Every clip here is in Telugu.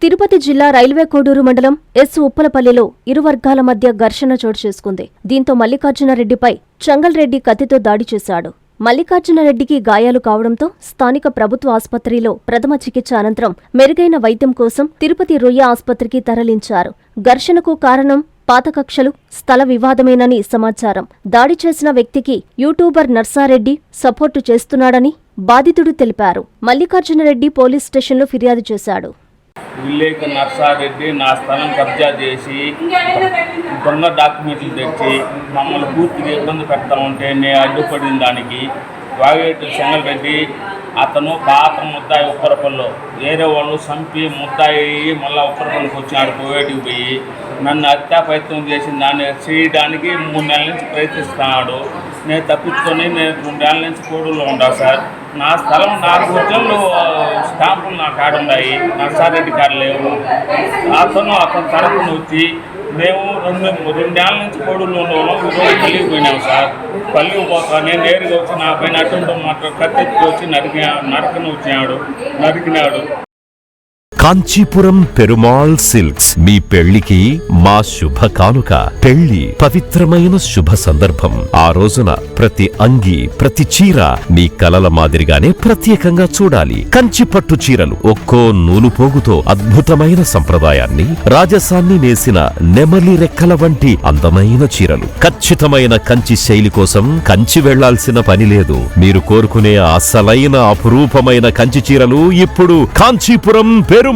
తిరుపతి జిల్లా రైల్వే కోడూరు మండలం ఎస్ ఉప్పలపల్లిలో ఇరు వర్గాల మధ్య ఘర్షణ చోటు చేసుకుంది. దీంతో మల్లికార్జునరెడ్డిపై చంగల్రెడ్డి కత్తితో దాడి చేశాడు. మల్లికార్జునరెడ్డికి గాయాలు కావడంతో స్థానిక ప్రభుత్వ ఆసుపత్రిలో ప్రథమ చికిత్స అనంతరం మెరుగైన వైద్యం కోసం తిరుపతి రొయ్య ఆసుపత్రికి తరలించారు. ఘర్షణకు కారణం పాత కక్షలు, స్థల వివాదమేనని సమాచారం. దాడి చేసిన వ్యక్తికి యూట్యూబర్ నర్సారెడ్డి సపోర్టు చేస్తున్నాడని బాధితుడు తెలిపారు. మల్లికార్జునరెడ్డి పోలీస్ స్టేషన్లో ఫిర్యాదు చేశాడు. విలేక నర్సారెడ్డి నా స్థలం కబ్జా చేసి దొంగ డాక్యుమెంట్లు తెచ్చి మమ్మల్ని పూర్తిగా ఇబ్బంది పెడతా ఉంటే నేను అడ్డుపడిన దానికి వాగేటు చెంగల్రెడ్డి అతను పాత ముద్దాయి ఉప్పరపల్లిలో వేరే వాళ్ళు చంపి ముద్దాయి మళ్ళీ ఉప్పరపల్లికి వచ్చినాడు కోవేటికి పోయి నన్ను హత్యాప్రయత్నం చేసి దాన్ని చేయడానికి 3 నెలల నుంచి ప్రయత్నిస్తున్నాడు. నేను తప్పించుకొని నేను 2 ఏళ్ళ నుంచి కోడూరులో ఉండా సార్. నా స్థలం 4 ఒరిజినల్ స్టాంపులు నా కాడ ఉన్నాయి, నర్సారెడ్డి కాడ లేవు. అతను తరపున వచ్చి మేము 2 ఏళ్ళ నుంచి కోడూరులో ఉండేవాళ్ళం. ఈరోజు పల్లికి పోయినాము సార్. పల్లికి పోతా నేను నేరుగా వచ్చి నా పైన అటువంటి మాత్రం కత్తెత్తి వచ్చి నరికినాడు. కాంచీపురం పెరుమాళ్ సిల్క్స్ మీ పెళ్లికి మా శుభ కానుక. పెళ్లి పవిత్రమైన శుభ సందర్భం. ఆ రోజున ప్రతి అంగి, ప్రతి చీర మీ కలల మాదిరిగానే ప్రత్యేకంగా చూడాలి. కంచి పట్టు చీరలు ఒక్కో నూలు పోగుతో అద్భుతమైన సంప్రదాయాన్ని, రాజసాన్ని నేసిన నెమలి రెక్కల వంటి అందమైన చీరలు. ఖచ్చితమైన కంచి శైలి కోసం కంచి వెళ్లాల్సిన పని లేదు. మీరు కోరుకునే అసలైన అపురూపమైన కంచి చీరలు ఇప్పుడు కాంచీపురం పెరుమాళ్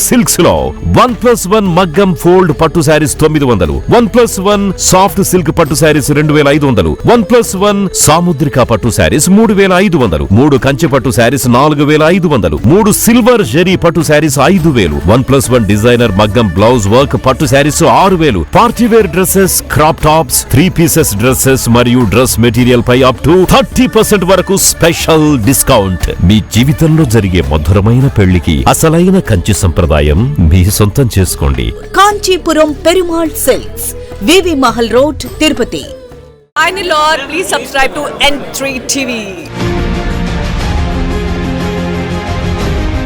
సిల్క్స్ లో 1+1 మగ్గం ఫోల్డ్ పట్టు శారీస్ 900, 1+1 సాఫ్ట్ సిల్క్ పట్టు శారీస్ 2500, 1+1 సాముద్రిక పట్టు శారీస్ 3500, 3 కంచి పట్టు శారీస్ 4500, 3 సిల్వర్ జరీ పట్టు శారీస్ 5000, 1+1 డిజైనర్ మగ్గం బ్లౌజ్ వర్క్ పట్టు sarees 6000, partywear dresses, crop tops, 3 pieces dresses మరియు డ్రెస్ మెటీరియల్ పై అప్ టు 30% వరకు స్పెషల్ డిస్కౌంట్. మీ జీవితంలో జరిగే మధురమైన పెళ్లికి అసలైన కంచి సంప్రదాయం మీ సొంతం చేసుకోండి. Kanchipuram Perumal silks, VV Mahal road, Tirupati. Finally, Lord, please subscribe to N3 TV.